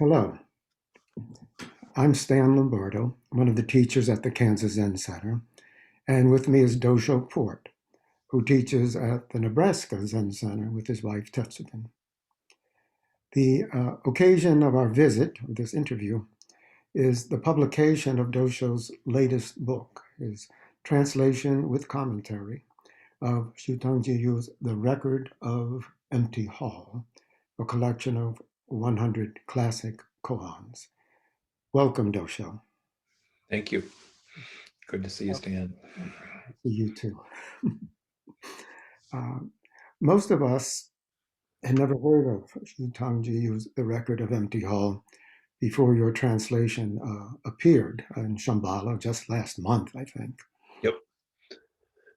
Hello, I'm Stan Lombardo, one of the teachers at the Kansas Zen Center, and with me is Dosho Port, who teaches at the Nebraska Zen Center with his wife Tetsugen. The occasion of our visit, this interview, is the publication of Dosho's latest book, his translation with commentary of Shutangji Yu's The Record of Empty Hall, a collection of 100 classic koans. Welcome, Dosho. Thank you. Good to see you, Stan. You too. Uh, Most of us had never heard of Shutangji's The Record of Empty Hall before your translation appeared in Shambhala just last month, I think. Yep.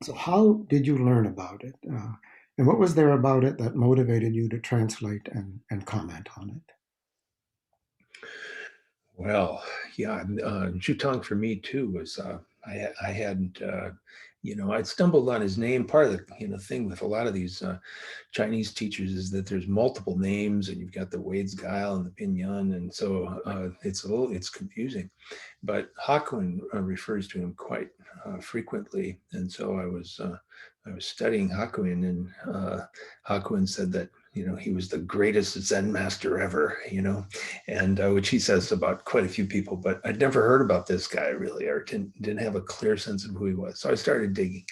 So, how did you learn about it? And what was there about it that motivated you to translate and comment on it? Well, yeah, Jutong for me too was I hadn't I'd stumbled on his name. Part of the thing with a lot of these Chinese teachers is that there's multiple names, and you've got the Wade's Guile and the Pinyin, and so it's confusing. But Hakuin refers to him quite frequently, and so I was studying Hakuin, and Hakuin said that he was the greatest Zen master ever, and which he says about quite a few people. But I'd never heard about this guy really, or didn't have a clear sense of who he was. So I started digging,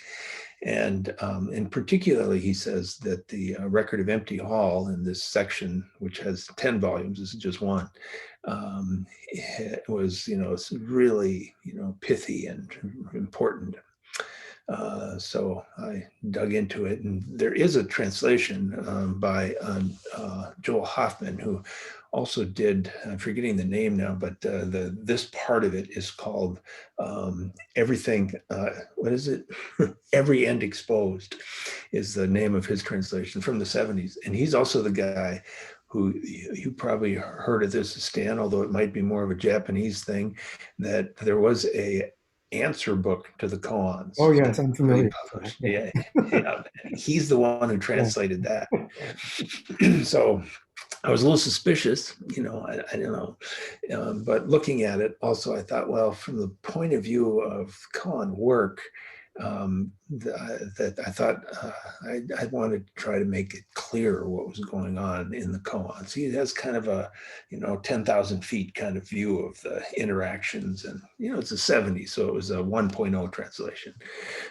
and particularly he says that the Record of Empty Hall in this section, which has 10 volumes, this is just one, it was really pithy and important. So I dug into it, and there is a translation by Joel Hoffman, who also did. I'm forgetting the name now, but this part of it is called "Everything." What is it? "Every End Exposed" is the name of his translation from the '70s, and he's also the guy who you probably heard of this, Stan, although it might be more of a Japanese thing, that there was a answer book to the koans Oh, that yes, I'm he familiar with published. that. Yeah, yeah. He's the one who translated that. So I was a little suspicious, I don't know. But looking at it also, I thought, well, from the point of view of koan work, that I thought I wanted to try to make it clear what was going on in the koans. He has kind of a, 10,000 feet kind of view of the interactions, and, it's a 70, so it was a 1.0 translation.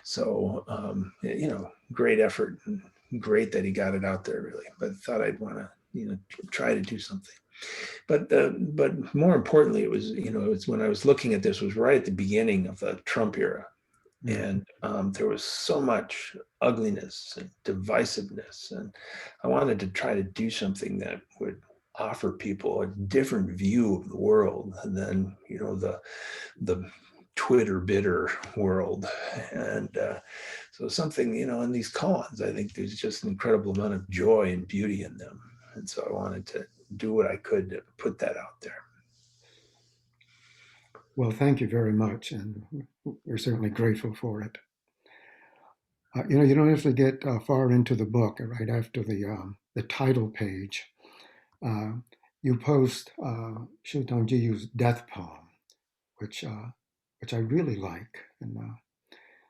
So, great effort, and great that he got it out there really, but thought I'd want to, try to do something. But more importantly, it was, it was when I was looking at this was right at the beginning of the Trump era, and there was so much ugliness and divisiveness, and I wanted to try to do something that would offer people a different view of the world than the Twitter bitter world. And so something, in these koans, I think there's just an incredible amount of joy and beauty in them, and so I wanted to do what I could to put that out there. Well, thank you very much, and we're certainly grateful for it. You don't have to get far into the book. Right after the title page, uh, you post Shutang Jiyu's death poem, which which I really like. And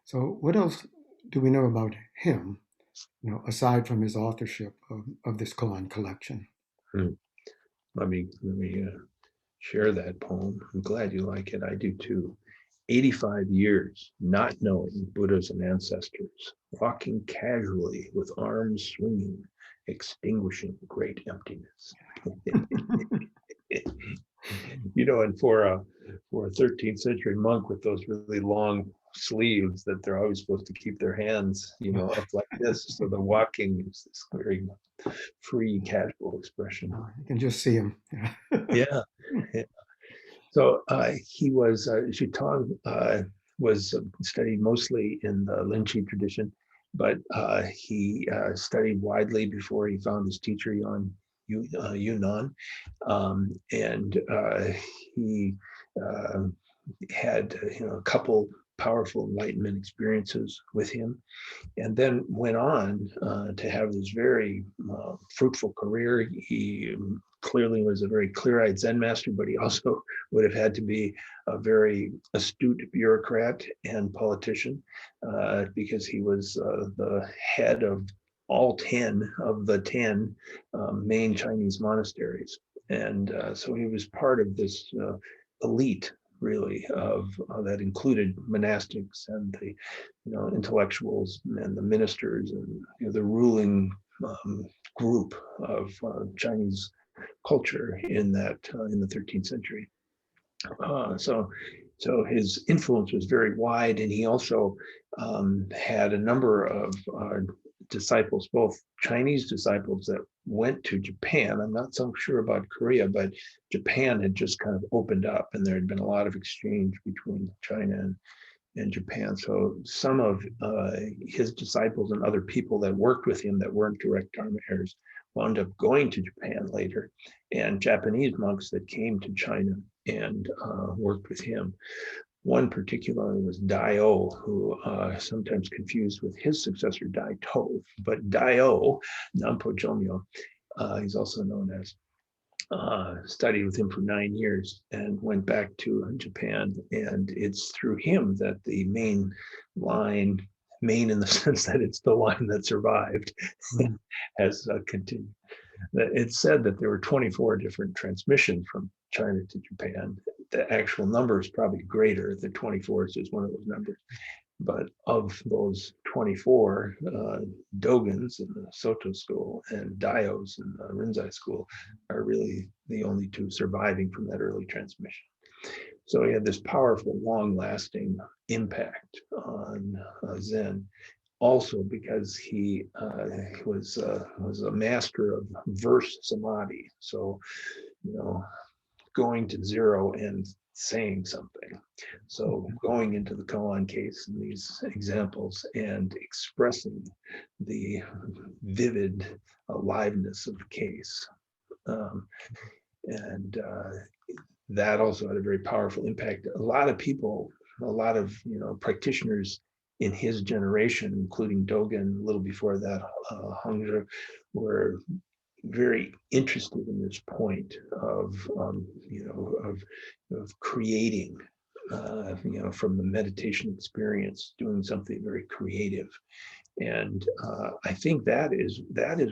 so, what else do we know about him? Aside from his authorship of this koan collection. Hmm. Let me share that poem. I'm glad you like it. I do too. 85 years not knowing Buddhas and ancestors, walking casually with arms swinging, extinguishing great emptiness. And for a 13th century monk with those really long sleeves that they're always supposed to keep their hands, up like this. So the walking is this very free, casual expression. You can just see him. Yeah. Yeah. So he was Shitong was studied mostly in the Linchi tradition, but he studied widely before he found his teacher Yunnan, and he uh, had a couple powerful Enlightenment experiences with him, and then went on to have this very fruitful career. He clearly was a very clear-eyed Zen master, but he also would have had to be a very astute bureaucrat and politician because he was the head of all 10 of the 10 main Chinese monasteries. And so he was part of this elite, really, of that included monastics and the intellectuals and the ministers and the ruling group of Chinese culture in the 13th century. So his influence was very wide, and he also had a number of disciples, both Chinese disciples that went to Japan. I'm not so sure about Korea, but Japan had just kind of opened up, and there had been a lot of exchange between China and Japan. So some of his disciples and other people that worked with him that weren't direct Dharma heirs wound up going to Japan later, and Japanese monks that came to China and worked with him. One particularly was Dio, who sometimes confused with his successor Daito, but Dio, Nampo Jomyo, he's also known as, studied with him for 9 years and went back to Japan. And it's through him that the main line, main in the sense that it's the line that survived, has continued. It's said that there were 24 different transmissions from China to Japan. The actual number is probably greater. The 24 is just one of those numbers. But of those 24, Dogans in the Soto school and Dios in the Rinzai school are really the only two surviving from that early transmission. So he had this powerful, long-lasting impact on Zen. Also, because he was a master of verse samadhi, so going to zero and saying something. So going into the koan case in these examples and expressing the vivid aliveness of the case, and that also had a very powerful impact. A lot of people, a lot of practitioners in his generation, including Dogen, a little before that, Hongzhi, were very interested in this point of creating, from the meditation experience, doing something very creative. And I think that is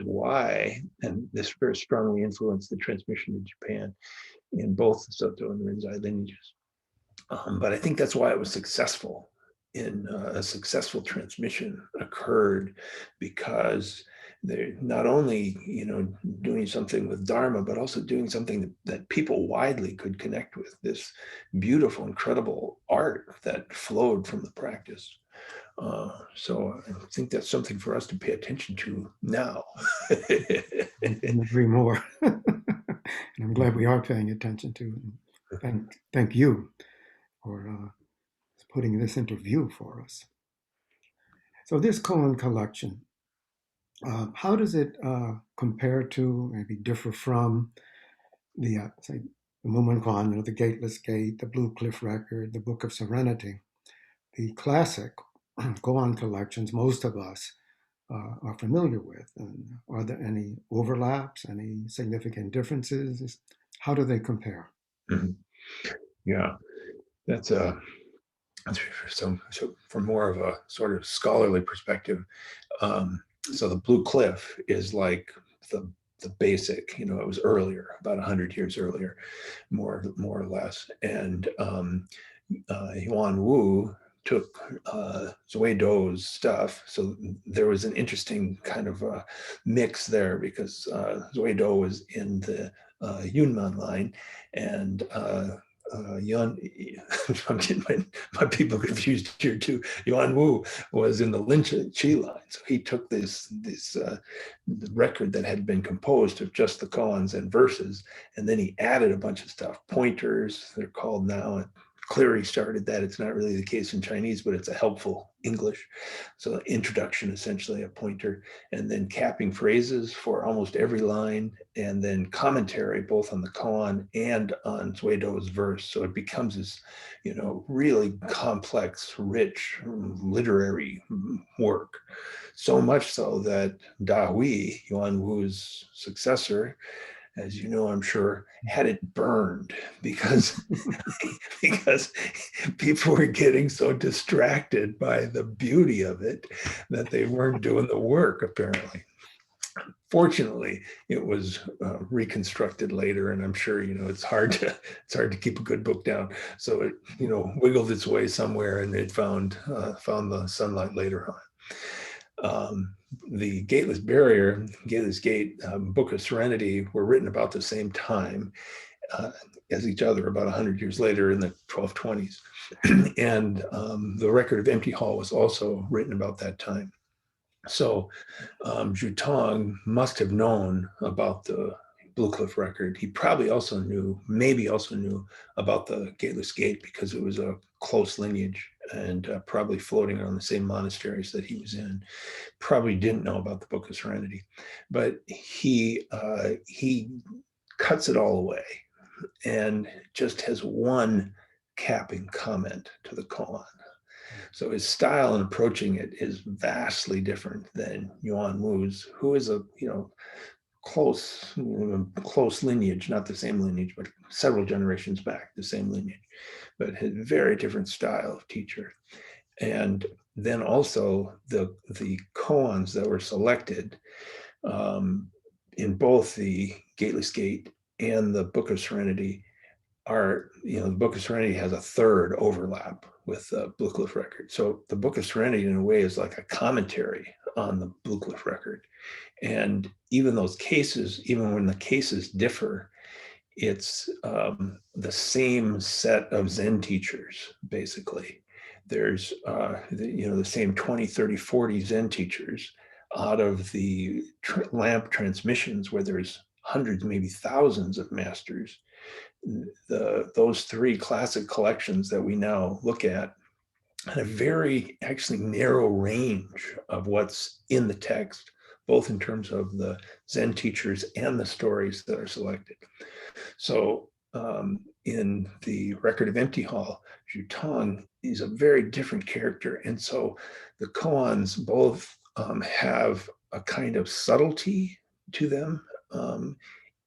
why, and this very strongly influenced the transmission to Japan in both the Soto and the Rinzai lineages. But I think that's why it was successful. In a successful transmission occurred because they're not only doing something with Dharma, but also doing something that people widely could connect with. This beautiful, incredible art that flowed from the practice. So I think that's something for us to pay attention to now. I couldn't agree more. And I'm glad we are paying attention to it. Thank you for putting this into view for us. So this koan collection, how does it compare to, maybe differ from the, say, the Mumen Koan, the Gateless Gate, the Blue Cliff Record, the Book of Serenity, the classic koan collections most of us are familiar with? And are there any overlaps, any significant differences? How do they compare? Mhm. Yeah, that's a so from more of a sort of scholarly perspective. So the Blue Cliff is like the basic, it was earlier, about 100 years earlier, more or less. And Yuan Wu took Zui Dou's stuff. So there was an interesting kind of mix there, because Zui Dou was in the Yunnan line, and Yuan, I'm getting my people confused here too. Yuan Wu was in the Lin Chi line, so he took this record that had been composed of just the koans and verses, and then he added a bunch of stuff, pointers they're called now, Cleary started that. It's not really the case in Chinese, but it's a helpful English. So introduction, essentially a pointer, and then capping phrases for almost every line, and then commentary both on the koan and on Zuido's verse. So it becomes this, really complex, rich literary work. So much so that Da Hui, Yuan Wu's successor, as you know, I'm sure, had it burned because because people were getting so distracted by the beauty of it that they weren't doing the work, apparently. Fortunately, it was reconstructed later, and I'm sure it's hard to keep a good book down. So it wiggled its way somewhere, and it found the sunlight later on. The Gateless Barrier, Gateless Gate, Book of Serenity were written about the same time as each other, about 100 years later in the 1220s. And the Record of Empty Hall was also written about that time. So Zhu Tong must have known about the Blue Cliff record. He probably also maybe knew about the Gateless Gate because it was a close lineage and probably floating around the same monasteries that he was in. Probably didn't know about the Book of Serenity, but he cuts it all away and just has one capping comment to the koan. So his style in approaching it is vastly different than Yuan Wu's, who is a close lineage, not the same lineage, but several generations back, the same lineage, but a very different style of teacher. And then also the koans that were selected in both the Gateless Gate and the Book of Serenity are, the Book of Serenity has a third overlap with the Blue Cliff record. So the Book of Serenity, in a way, is like a commentary on the Blue Cliff record. And even when the cases differ, it's the same set of Zen teachers, basically. There's, the same 20, 30, 40 Zen teachers out of the lamp transmissions where there's hundreds, maybe thousands of masters. Those three classic collections that we now look at had a very actually narrow range of what's in the text, both in terms of the Zen teachers and the stories that are selected. So in the Record of Empty Hall, Zhu Tong is a very different character. And so the koans both have a kind of subtlety to them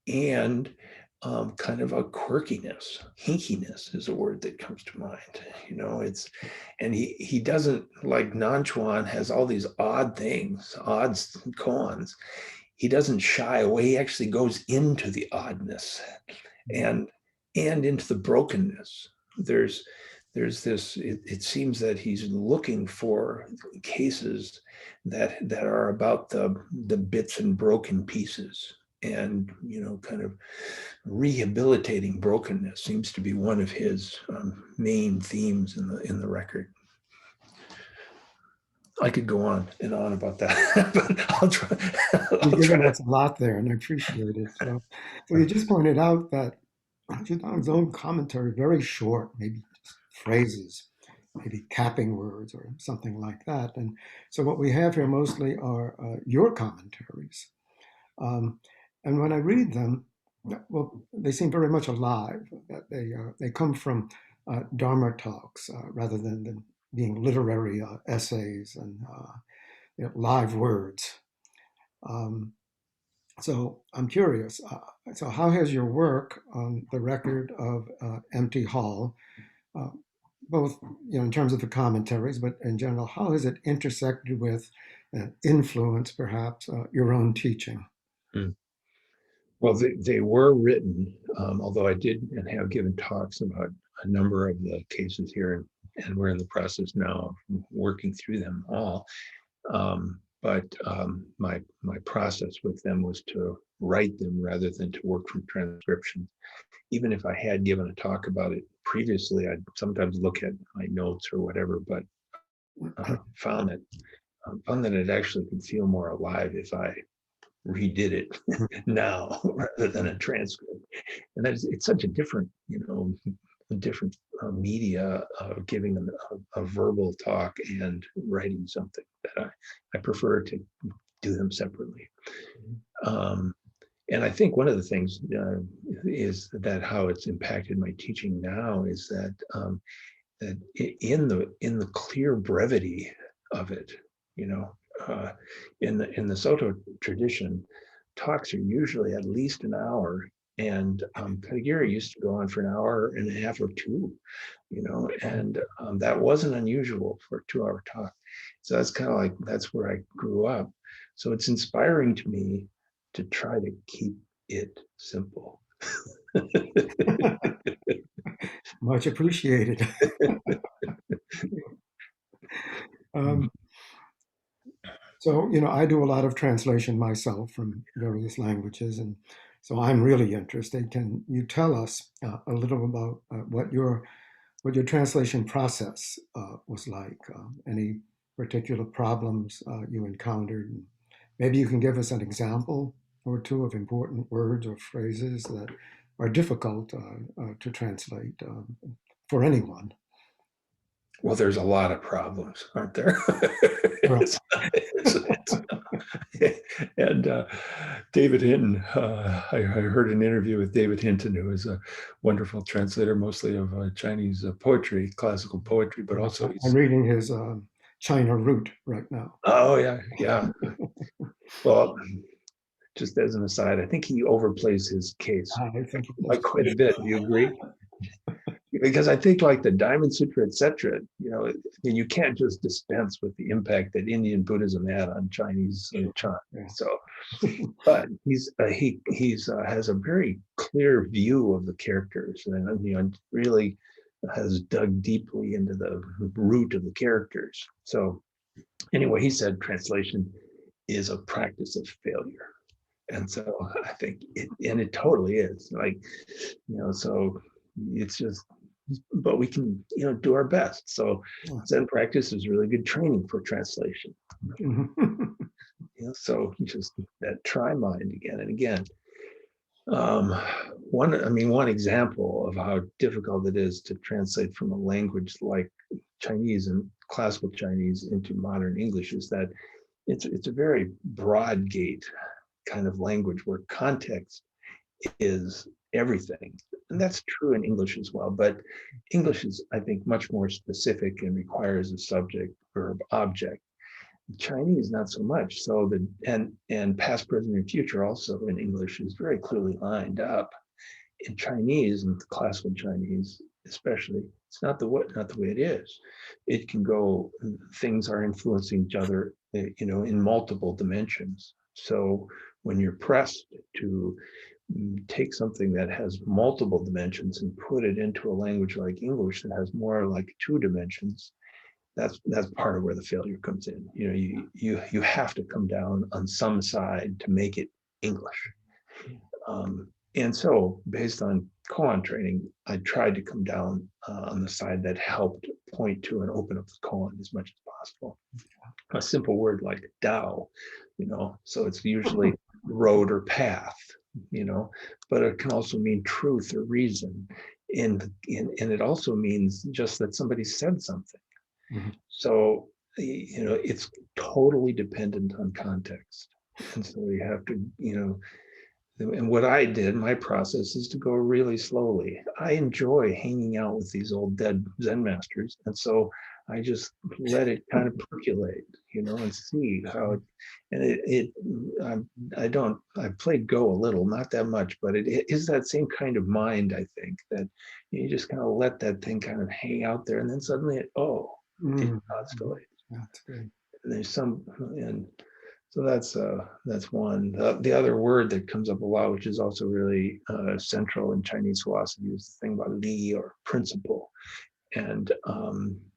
and kind of a quirkiness. Hinkiness is a word that comes to mind. And he doesn't, like Nanchuan has all these odd things, odd koans. He doesn't shy away. He actually goes into the oddness and into the brokenness. There's this, it seems that he's looking for cases that are about the bits and broken pieces, and kind of rehabilitating brokenness seems to be one of his main themes in the record. I could go on and on about that, but I'll try. You've given us a lot there, and I appreciate it. So you just pointed out that Zhidong's own commentary, very short, maybe just phrases, maybe capping words or something like that. And so what we have here mostly are your commentaries. Um, and when I read them, well, they seem very much alive. That they come from Dharma talks rather than being literary essays and live words. Um, so I'm curious. So how has your work on the record of Empty Hall, uh, both in terms of the commentaries, but in general, how has it intersected with and influenced perhaps your own teaching? Hmm. Well, they were written, although I did and have given talks about a number of the cases here, and we're in the process now of working through them all. But my process with them was to write them rather than to work from transcriptions. Even if I had given a talk about it previously, I'd sometimes look at my notes or whatever, but found that it actually could feel more alive if I redid it now rather than a transcript. And it's such a different, different media of giving them a verbal talk and writing something that I prefer to do them separately. And I think one of the things is that how it's impacted my teaching now is that in the clear brevity of it, you know, in the Soto tradition, talks are usually at least an hour, and Kagiri used to go on for an hour and a half or two, you know, and that wasn't unusual for a 2-hour talk. So that's kind of like that's where I grew up. So it's inspiring to me to try to keep it simple. Much appreciated. um, so, I do a lot of translation myself from various languages, and so I'm really interested. Can you tell us a little about what your translation process was like? Any particular problems you encountered? And maybe you can give us an example or two of important words or phrases that are difficult to translate for anyone. Well, there's a lot of problems, aren't there? Right. And David Hinton, I heard an interview with David Hinton, who is a wonderful translator, mostly of Chinese poetry, classical poetry, but also I'm he's, reading his China Root right now. oh yeah, yeah. Well, just as an aside, I think he overplays his case I think it by does. quite a bit. Do you agree? Because I think like the Diamond Sutra, etc., and you can't just dispense with the impact that Indian Buddhism had on Chinese China. Yeah. So, but he's has a very clear view of the characters, and really has dug deeply into the root of the characters. So anyway, he said translation is a practice of failure. And so I think it totally is, like, so it's just, but we can, do our best. So Zen practice is really good training for translation. So just that try mind again and again. Um, one example of how difficult it is to translate from a language like Chinese and classical Chinese into modern English is that it's a very broad gate kind of language where context is everything. And that's true in English as well. But English is, I think, much more specific and requires a subject, verb, object. Chinese, not so much. So and past, present, and future also in English is very clearly lined up. In Chinese and classical Chinese, especially, it's not the way it is. It can go. Things are influencing each other, in multiple dimensions. So when you're pressed to take something that has multiple dimensions and put it into a language like English that has more like 2 dimensions, that's part of where the failure comes in. You have to come down on some side to make it English. And so, based on koan training, I tried to come down on the side that helped point to and open up the koan as much as possible. A simple word like Tao, so it's usually road or path, but it can also mean truth or reason. And it also means just that somebody said something. So, it's totally dependent on context. And so you have to, and what I did, my process is to go really slowly. I enjoy hanging out with these old dead Zen masters. And so I just let it kind of percolate, and see how I've played Go a little, not that much, but it is that same kind of mind, I think, that you just kind of let that thing kind of hang out there. And then suddenly it constellates. That's great. And and so that's one. The other word that comes up a lot, which is also really central in Chinese philosophy, is the thing about li, or principle, and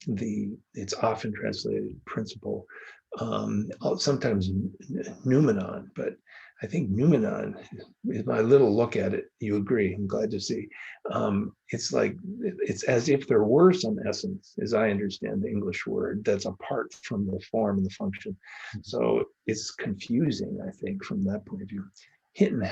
it's often translated principle, sometimes noumenon, but I think noumenon is my little look at it. You agree? I'm glad to see. It's like it's as if there were some essence, as I understand the English word, that's apart from the form and the function. So it's confusing, I think, from that point of view. Hinton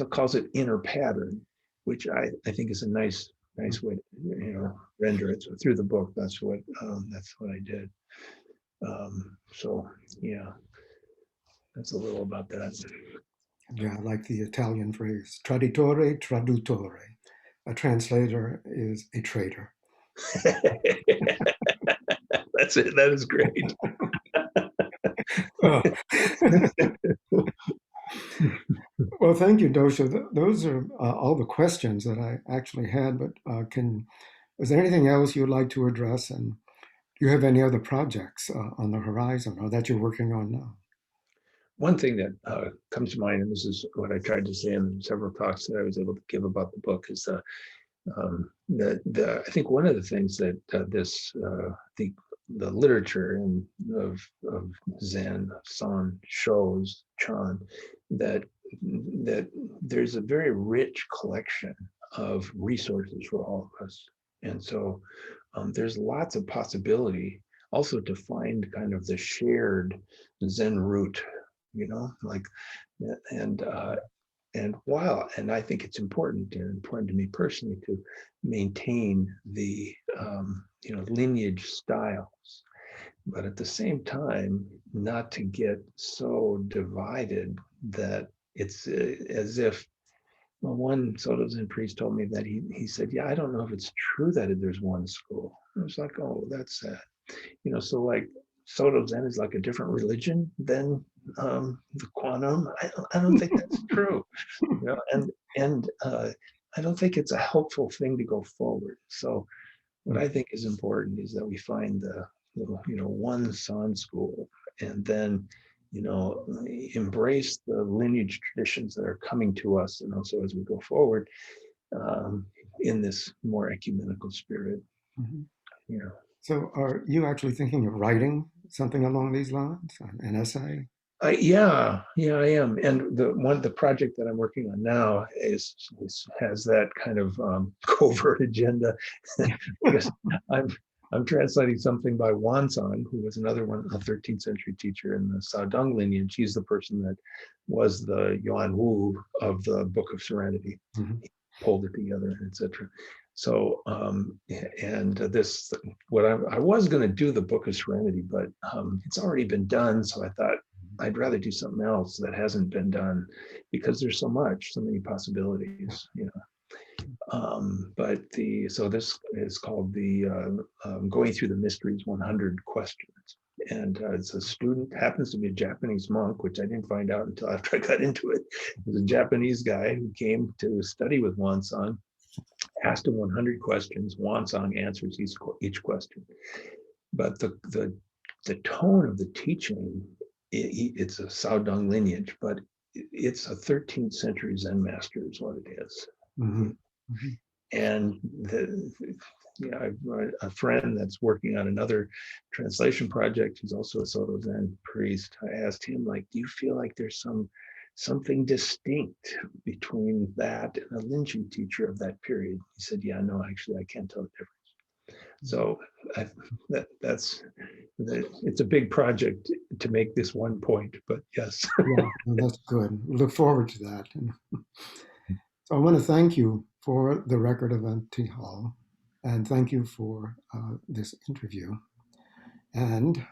calls it inner pattern, which I think is a nice nice way to, render it. So through the book, that's what I did. So yeah, that's a little about that. Yeah, I like the Italian phrase, traditore, traduttore. A translator is a traitor. That's it. That is great. Oh. Well, thank you, Dosho. Those are all the questions that I actually had. But is there anything else you'd like to address? And do you have any other projects on the horizon or that you're working on now? One thing that comes to mind, and this is what I tried to say in several talks that I was able to give about the book, is I think one of the things that the literature of Zen San shows Chan that there's a very rich collection of resources for all of us, and so there's lots of possibility also to find kind of the shared Zen root, like, and and I think it's important to me personally to maintain the lineage styles, but at the same time not to get so divided that it's as if, well, one Soto Zen priest told me that he said, yeah, I don't know if it's true that there's one school. I was like, oh, that's sad. So like Soto Zen is like a different religion than the quantum. I don't think that's true. And I don't think it's a helpful thing to go forward. So what I think is important is that we find the one San school, and then embrace the lineage traditions that are coming to us, and also as we go forward um, in this more ecumenical spirit. Mhm. You know, So, are you actually thinking of writing something along these lines, an essay? yeah, I am. And the project that I'm working on now has that kind of covert agenda because I'm I'm translating something by Wanzang, who was another one, a 13th century teacher in the Saodong lineage. He's the person that was the Yuan Wu of the Book of Serenity. Mhm. He pulled it together, etc. So, and this, what I was going to do the Book of Serenity, but it's already been done. So I thought I'd rather do something else that hasn't been done because there's so many possibilities, but so this is called the Going Through the Mysteries 100 Questions. And it's a student, happens to be a Japanese monk, which I didn't find out until after I got into it. It was a Japanese guy who came to study with Wansong, asked him 100 questions. Wansong answers each question. But the tone of the teaching, it's a Saodong lineage, but it's a 13th century Zen master is what it is. Mhm. Mhm. And I've a friend that's working on another translation project. He's also a Soto Zen priest. I asked him, like, do you feel like there's something distinct between that and a Linjin teacher of that period? He said, yeah, no, actually, I can't tell the difference. So it's a big project to make this one point, but yes. Yeah, well, that's good. We look forward to that. So I want to thank you for the record of Empty Hall, and thank you for this interview. And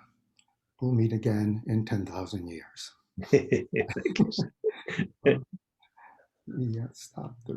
we'll meet again in 10,000 years. Thank you. Yeah, stop the